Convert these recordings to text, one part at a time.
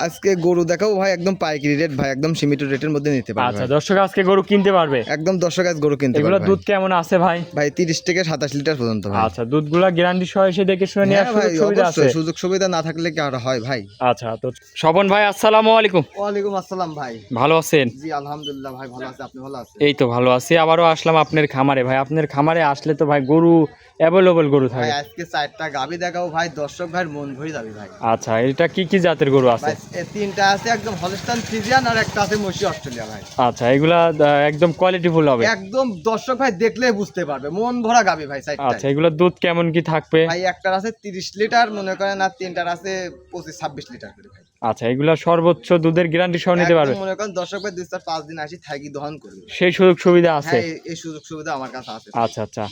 আজকে গরু দেখাবো ভাই, একদম পাইকারি রেট ভাই, একদম সীমিত রেটের মধ্যে নিতে পারবে। আচ্ছা, দর্শক আজকে গরু কিনতে পারবে, একদম দর্শক আজ গরু কিনতে এগুলো পারবে। দুধ কেমন আছে ভাই? ভাই 30 থেকে 27 লিটার পর্যন্ত ভাই। আচ্ছা, দুধগুলা গ্যারান্টি সহ এসে দেখে শুনে নেওয়ার হ্যাঁ ভাই, সুযোগ সুবিধা আছে? অবশ্যই সুযোগ সুবিধা না থাকলে কি আর হয় ভাই। আচ্ছা, তো স্বপন ভাই আসসালামু আলাইকুম। ওয়ালাইকুম আসসালাম ভাই। ভালো আছেন? জি আলহামদুলিল্লাহ ভাই, ভালো আছে, আপনি ভালো আছেন? এই তো ভালো আছি। আবারও আসলাম আপনার খামারে ভাই। আপনার খামারে আসলে তো ভাই গরু অ্যাভেলেবল গরু ভাই থাকে। আজকে 4টা গাবি দেখাবো ভাই, দর্শক ভাইয়ের মন ভরে যাবে ভাই। আচ্ছা, এটা কি কি জাতের গরু আছে? ভাই এই 3টা আছে একদম হলস্টাইন ফ্রিজিয়ান, আর একটা আছে মসি অস্ট্রেলিয়া ভাই। আচ্ছা, এগুলা একদম কোয়ালিটিফুল হবে? একদম দর্শক ভাই দেখলেই বুঝতে পারবে, মন ভরা গাবি ভাই 4টা। আচ্ছা, এগুলা দুধ কেমন কি থাকবে? ভাই একটার আছে 30 লিটার মনে করেন, আর 3টার আছে 25-26 লিটার করে ভাই। আচ্ছা, এগুলা সর্বোচ্চ দুধের গ্যারান্টি সহ নিতে পারবে? একদম মনে করেন দর্শক ভাই 2-4-5 দিন আসি থাকি দহন করবে। সেই সুযোগ সুবিধা আছে? হ্যাঁ, এই সুযোগ সুবিধা আমার কাছে আছে। আচ্ছা আচ্ছা,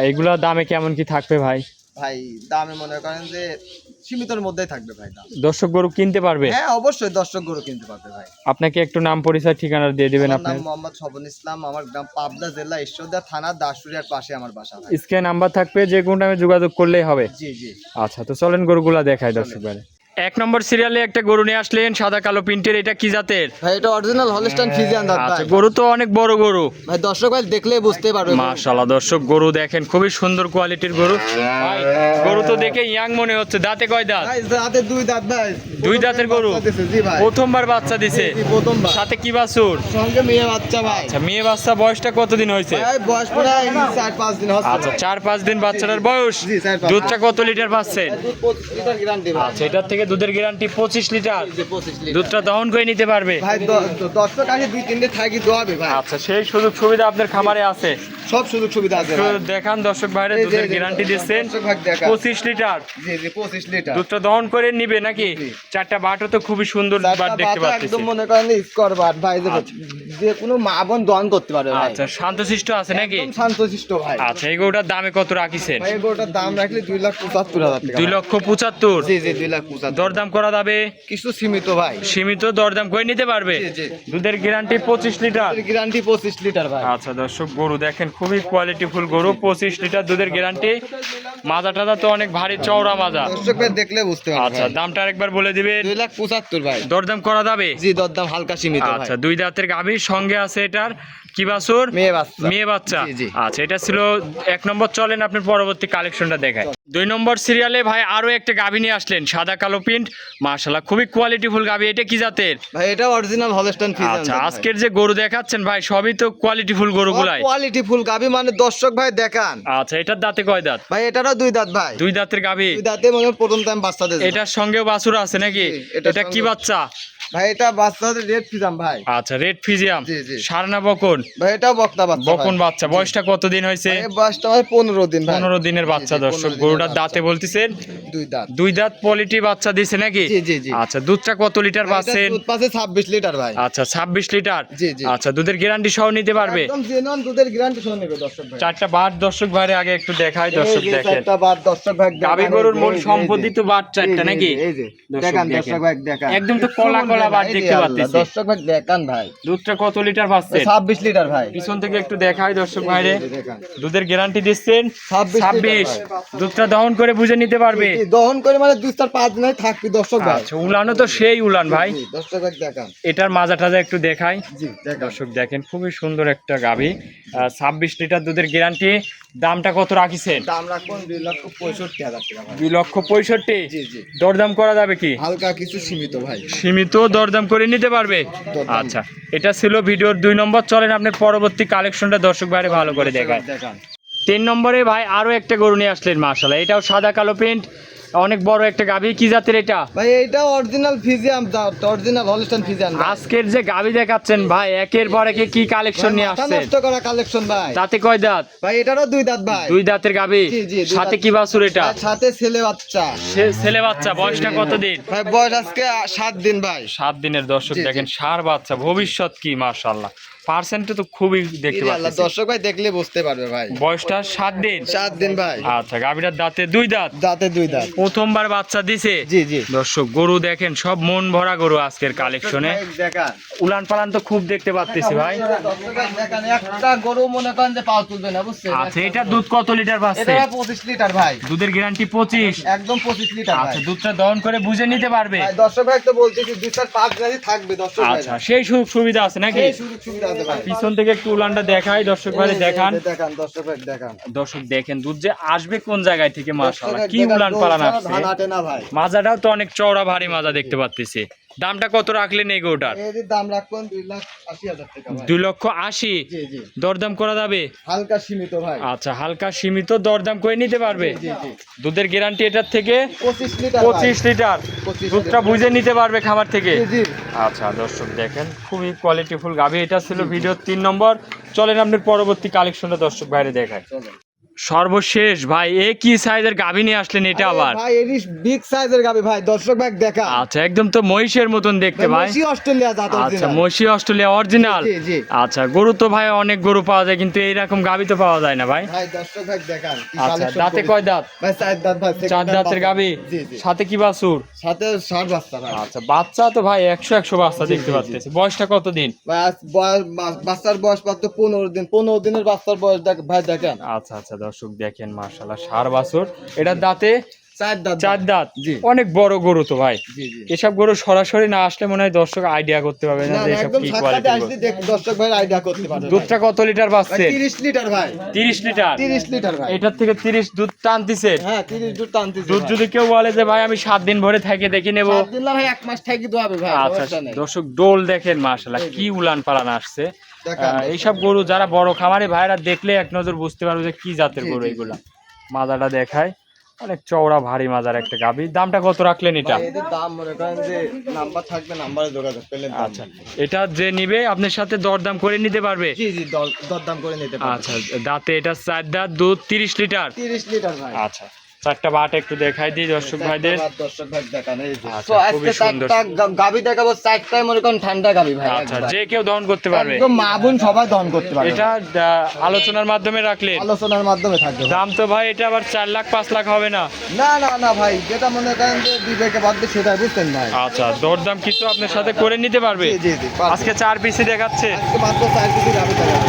এগুলা দামে কেমন কি থাকবে ভাই? ভাই দামে মনে করেন যে সীমিতর মধ্যেই থাকবে ভাই দাম। দর্শক গরু কিনতে পারবে? হ্যাঁ অবশ্যই দর্শক গরু কিনতে পারবে ভাই। আপনাকে একটু নাম পরিচয় ঠিকানা দিয়ে দিবেন আমার আপনি? নাম মোহাম্মদ স্বপন ইসলাম, আমার গ্রাম পাবনা জেলা ঈশ্বরদী থানা দাসুরিয়ার পাশে আমার বাসা ভাই। স্ক্রিনে নাম্বার থাকবে, যে কোনো টাইমে যোগাযোগ করলেই হবে। জি জি। আচ্ছা, তো চলেন গরুগুলা দেখাই দর্শক ভাই। এক নম্বর সিরিয়ালে একটা গরু নিয়ে আসলেন সাদা কালো প্রিন্টের, এটা কি জাতের? ভাই এটা অরিজিনাল হলস্টাইন ফ্রিজিয়ান দাঁত আচ্ছা, ভাই। গরু তো অনেক বড় গরু ভাই দর্শক ভাই দেখলেই বুঝতে পারবে। মাশাআল্লাহ, দর্শক গরু দেখেন খুবই সুন্দর কোয়ালিটির গরু ভাই। গরু তো দেখে ইয়াং মনে হচ্ছে। দাঁতে কয় দাঁত? ভাই দাঁতে 2 দাঁত ভাই। দুই দাঁতের গরু? বাচ্চা দিছে, জি ভাই। প্রথমবার বাচ্চা দিছে? জি, প্রথমবার। সাথে কি বাছুর? সঙ্গে মেয়ে বাচ্চা ভাই। আচ্ছা, মেয়ে বাচ্চা বয়সটা কতদিন হয়েছে? ভাই বয়স প্রায় 4-5 দিন হচ্ছে। আচ্ছা, 4-5 দিন বাচ্চাটার বয়স। জি, 4-5 দুধটা কত লিটার পাচ্ছেন? দুধ 25 লিটার গ্যারান্টি ভাই। আচ্ছা, এটার থেকে দুধের গ্যারান্টি 25 লিটার। জি 25 লিটার। দুধটা দহন করে নিতে পারবে? ভাই দর্শক আসে 2-3 দিন থাকি দোয়াবে ভাই। আচ্ছা, সেই সুযোগ সুবিধা আপনার খামারে আছে? সব সুযোগ সুবিধা আছে একটু ভাই। দেখান দর্শক ভাইরে, এই যে, দুধের এই যে, গ্যারান্টি দিচ্ছেন দর্শক ভাই দেখান। 25 লিটার। জি জি 25 লিটার। দুধটা দহন করে নিবে নাকি? জি। 4টা বাটও তো খুবই সুন্দর বাট দেখতে বাচ্চা পাচ্ছি। একদম মনে করেন স্কোর বাট ভাই, যে কোনো মা বোন দহন করতে পারবে ভাই। আচ্ছা, শান্তশিষ্ট আছে নাকি? একদম শান্তশিষ্ট ভাই। আচ্ছা, এই গরুটার দামে কত রাখিছেন? ভাই এই গরুটার দাম রাখলে 2,75,000 টাকা। 2,75,000? জি জি 2,75,000। দরদাম করা যাবে? কিছু সীমিত ভাই। সীমিত দরদাম করে নিতে পারবে? জি, জি। দুধের গ্যারান্টি 25 লিটার। গ্যারান্টি 25 লিটার ভাই। আচ্ছা, দর্শক গরু দেখেন খুবই কোয়ালিটিফুল গরু, 25 লিটার দুধের গ্যারান্টি। মাজা টাজা তো অনেক ভারী চওড়া মাজা। দর্শক ভাই দেখলে বুঝতে পারবে। আচ্ছা, দামটা আরেকবার বলে দিবেন। 2,75,000 ভাই। দরদাম করা যাবে? জি দরদাম হালকা সীমিত ভাই। আচ্ছা, দুই দাঁতের গাভীর সঙ্গে আছে এটার কি বাছুর? মেয়ে বাচ্চা। মেয়ে বাচ্চা। জি, জি। আচ্ছা, এটা ছিল 1 নম্বর। চলেন আপনার পরবর্তী কালেকশনটা দেখায়। 2 নম্বর সিরিয়ালে ভাই আরো একটা গাভী নিয়ে আসলেন, সাদা কালো প্রিন্ট, মাশাআল্লাহ খুবই কোয়ালিটিফুল গাভী। এটা কি জাতের? ভাই এটা অরিজিনাল হলস্টাইন ফ্রিজিয়ান। আচ্ছা, আজকের যে গরু দেখাচ্ছেন ভাই সবই তো কোয়ালিটিফুল গরুগুলাই। কোয়ালিটি ফুল গাবি মানে দর্শক ভাই দেখান। আচ্ছা, এটার দাঁতে কয় দাঁত? ভাই এটারও 2 দাঁত ভাই। 2 দাঁতের গাভী? 2 দাঁতে মানে প্রথম টাইম বাচ্চা দিয়েছে। এটার সঙ্গেও বাছুর আছে নাকি? জি, এটার এটা কি সঙ্গে- বাচ্চা? ভাই এটা বাচ্চা হচ্ছে রেড ফিজাম ভাই। আচ্ছা, রেড ফিজিয়াম। জি, জি। সারনা বকন? ভাই এটা বকনা বাচ্চা। বকন বাচ্চা। বয়সটা কতদিন হয়েছে? ভাই বয়সটা ভাই 15 দিন ভাই। 15 দিনের বাচ্চা। জি, জি, দর্শক 15 দিনের গরুটার বাচ্চা। দাঁতে বলতেছেন 2 দাঁত। 2 দাঁত কোয়ালিটি বাচ্চা দিছে নাকি? জি, জি, জি। আচ্ছা, দুধটা কত লিটার ভাই, এটার পাচ্ছেন? দুধ পাচ্ছে 26 লিটার ভাই। আচ্ছা, 26 লিটার। জি, জি। আচ্ছা, দুধের গ্যারান্টি সহ নিতে পারবে? একদম জেনুইন দুধের গ্যারান্টি সহ নেবে দর্শক ভাই। 4টা বাট দর্শক ভাইরে আগে একটু দেখাই। দর্শক এই যে দেখেন 4টা বাট দর্শক ভাই দেখান। গাভী গরুর মূল এই যে, সম্পত্তি তো বাট 4টা এই যে, নাকি? এই যে দর্শক দেখান দেখেন। দর্শক ভাই দেখান। একদম তো কলা কলা বাট এই যে দেখতে আল্লাহ, পাচ্ছি। দর্শক ভাই দেখান ভাই। দুধটা কত লিটার পাচ্ছেন? 26 লিটার ভাই। পিছন থেকে একটু দেখাই দর্শক ভাইরে। এই যে দেখান। দুধের গ্যারান্টি দিচ্ছেন 26 26। লিটার দুধটা দহন করে বুঝে নিতে পারবে? এই দহন করে মানে 2-4-5 দিন থাকবি দর্শক ভাই। আচ্ছা, উলানো তো সেই উলান ভাই। জি, দর্শক ভাই দেখান। এটার মাজা টাজা একটু দেখাই। জি দেখান। দর্শক দেখেন খুবই সুন্দর একটা গাভী, 26 লিটার দুধের গ্যারান্টি। দামটা কত রাখিছেন? দাম রাখুন 2,65,000 টাকা ভাই। 2,65,000? জি জি। দরদাম করা যাবে কি? হালকা কিছু সীমিত ভাই। সীমিত দরদাম করে নিতে পারবে? দরদাম। আচ্ছা, এটা ছিল ভিডিওর 2 নম্বর। চলেন আপনার পরবর্তী কালেকশনটা দর্শক ভাইরে ভালো করে দেখায়। দেখান। 3 নম্বরে ভাই আরো একটা গরু নিয়ে আসলেন, মাশাআল্লাহ এটাও সাদা কালো প্রিন্ট, অনেক বড় একটা গাভী। কি জাতের এটা? ভাই এইটা অরিজিনাল ফিজিয়াম, অরিজিনাল হলস্টাইন ফিজিয়াম। আজকের যে গাভী দেখাচ্ছেন ভাই একের পর এক কি কালেকশন নিয়ে আসছেন? নষ্ট করা কালেকশন ভাই। দাঁতে কয় দাঁত? ভাই এটারও 2 দাঁত ভাই। 2 দাঁতের গাভী? জি, জি, 2 সাথে দাঁত। কি বাছুর এটা? ভাই, সাথে ছেলে বাচ্চা। ছেলে বাচ্চা। বয়সটা কতদিন? ভাই বয়স আজকে 7 দিন ভাই। 7 দিনের। দর্শক জি, জি। দেখেন ষাঁড় বাচ্চা, ভবিষ্যৎ কি মাশাআল্লাহ। পার্সেন্টে তো খুবই দেখতে এই যে আল্লাহ, পাচ্ছি। দর্শক ভাই দেখলে বুঝতে পারবে ভাই। বয়সটা 7 দিন। 7 দিন ভাই। আচ্ছা, গাভীটার দাঁতে 2 দাঁত। দাঁতে 2 দাঁত। প্রথমবার বাচ্চা দিছে। জি জি দর্শক গরু দেখেন সব মন ভরা গরু আজকের কালেকশনে। দেখান উলান পালান তো খুব দেখতে পাচ্তেছি ভাই। দর্শক ভাই দেখেন একটা গরু মনে করেন যে পাও তুলবে না বুঝছেন। আচ্ছা এটা দুধ কত লিটার পাচ্ছে? এটা 25 লিটার ভাই, দুধের গ্যারান্টি 25। একদম 25 লিটার ভাই। আচ্ছা দুধটা দহন করে বুঝে নিতে পারবে। ভাই দর্শক ভাই তো বলতেছি 2-4 গাড়ি থাকবে দর্শক ভাই। আচ্ছা সেই সুযোগ সুবিধা আছে নাকি? এই সুযোগ সুবিধা আছে ভাই। পিছন থেকে একটু উলানটা দেখাই দর্শক ভাই দেখান। দেখান দর্শক ভাই দেখান। দর্শক দেখেন দুধ যে আসবে কোন জায়গায় থেকে, মাশাআল্লাহ দর্শক কি দেখেন, উলান পালান ধান আসছে। আটে না ভাই। মাজাটাও তো অনেক চওড়া ভারী মাজা দেখতে পাচ্তেছি। দামটা কত রাখলেন এই গরুটার? এর দাম রাখবেন 2,80,000 টাকা ভাই। 2,80,000। জি জি দরদাম করা যাবে? হালকা সীমিত ভাই। আচ্ছা হালকা সীমিত দরদাম করে নিতে পারবে। জি জি দুধের গ্যারান্টি এটার থেকে 25 লিটার 25 লিটার। 25 দুধটা বুঝে নিতে পারবে খামার থেকে। জি জি আচ্ছা দর্শক দেখেন খুবই কোয়ালিটিফুল গাভী। এটা ছিল ভিডিও 3 নম্বর। চলেন আপনার পরবর্তী কালেকশনটা দর্শক বাইরে দেখায়। চলো সর্বশেষ ভাই এ কি সাইজের গাভী নিয়ে আসলেন এটা আবার? ভাই এরিস বিগ সাইজের গাবি ভাই, দর্শক ভাই দেখা। আচ্ছা একদম তো মহিষের মতন দেখতে ভাই। মসি অস্ট্রেলিয়া জাত আচ্ছা অরিজিনাল। মহিষী অস্ট্রেলিয়া অরিজিনাল। জি জি আচ্ছা গরু তো ভাই অনেক গরু পাওয়া যায় কিন্তু এইরকম গাভী তো পাওয়া যায় না ভাই। ভাই দর্শক ভাই দেখান কি আচ্ছা কালেকশন। দাঁতে কয় দাঁত? ভাই 4 দাঁত ভাই। 4 দাঁতের গাভী। জি জি সাথে কি বাছুর? সাথে 60 বাচ্চা ভাই। আচ্ছা বাচ্চা তো ভাই 100 বাচ্চা জি, দেখতে জি, পাচ্ছি। বয়সটা কত দিন? ভাই আজ বাচ্চার বয়স মাত্র 15 দিন। 15 দিনের বাচ্চার বয়স দেখ ভাই দেখেন। আচ্ছা আচ্ছা দর্শক দেখেন মাশাআল্লাহ ষাঁড় বাছুর। এটার দাঁতে 4 দাঁত। 4 দাঁত। জি অনেক বড় গরু তো ভাই। জি জি এসব গরু সরাসরি না আসলে মনে হয় দর্শক আইডিয়া করতে পারবে না না যে না এসব একদম কি সাক্ষাতে কোয়ালিটি। আসলে দেখ দর্শক ভাই আইডিয়া করতে পারবে। দুধটা কত লিটার ভাই পাচ্ছে? 30 লিটার ভাই। 30 লিটার। 30 লিটার ভাই। এটার থেকে 30 দুধ টানতিছে। হ্যাঁ 30 দুধ টানতেছে। দুধ যদি কেউ বলে যে ভাই আমি 7 দিন ভরে থেকে দেখে নেব। দিল্লা ভাই 1 মাস থাকি তো হবে ভাই। আচ্ছা সমস্যা নেই। দর্শক ডোল দেখেন মাশাআল্লাহ কি উলান পালান আসছে। দেখান। এইসব গরু যারা বড় খামারে ভাইরা দেখলে এক নজর বুঝতে পারবে যে কি জাতের জি, গরু জি, এগুলা। মাজাটা দেখায় অনেক চওড়া ভারী মাজার একটা গাভী। দামটা কত রাখলেন এটা? ভাই এদের দাম মনে করেন যে নাম্বার থাকবে, নাম্বারে যোগাযোগ করলে দাম আচ্ছা দিবে। এটা যে নিবে আপনার সাথে দরদাম করে নিতে পারবে। জি জি দরদাম করে নিতে পারবে। আচ্ছা দাঁতে এটা 4 দাঁত, দুধ 30 লিটার। 30 লিটার ভাই। আচ্ছা চারটা বাট একটু দেখাই দিই দর্শক ভাইদের। দর্শক ভাই দেখান এই যে। আচ্ছা, তো খুবই আজকে সুন্দর। 4টা গাবি দেখাবো, 4টাই মনে করেন ঠান্ডা গাবি ভাই। আচ্ছা একবার। যে কেউ দহন করতে পারবে। একদম মা বোন সবাই দহন করতে পারবে। এটা আলোচনার মাধ্যমে রাখলেন। আলোচনার মাধ্যমে থাকবে ভাই। দাম তো ভাই এটা আবার 4 লাখ 5 লাখ হবে না? না না না ভাই, যেটা মনে করেন যে বিবেকে বাদবে সেটাই বুঝছেন ভাই। আচ্ছা দরদাম কিছু আপনার সাথে করে নিতে পারবে। জি জি জি পারবে। আজকে 4 পিসি দেখাচ্ছে। আজকে মাত্র 4 কেজি গাবি দেখাবো।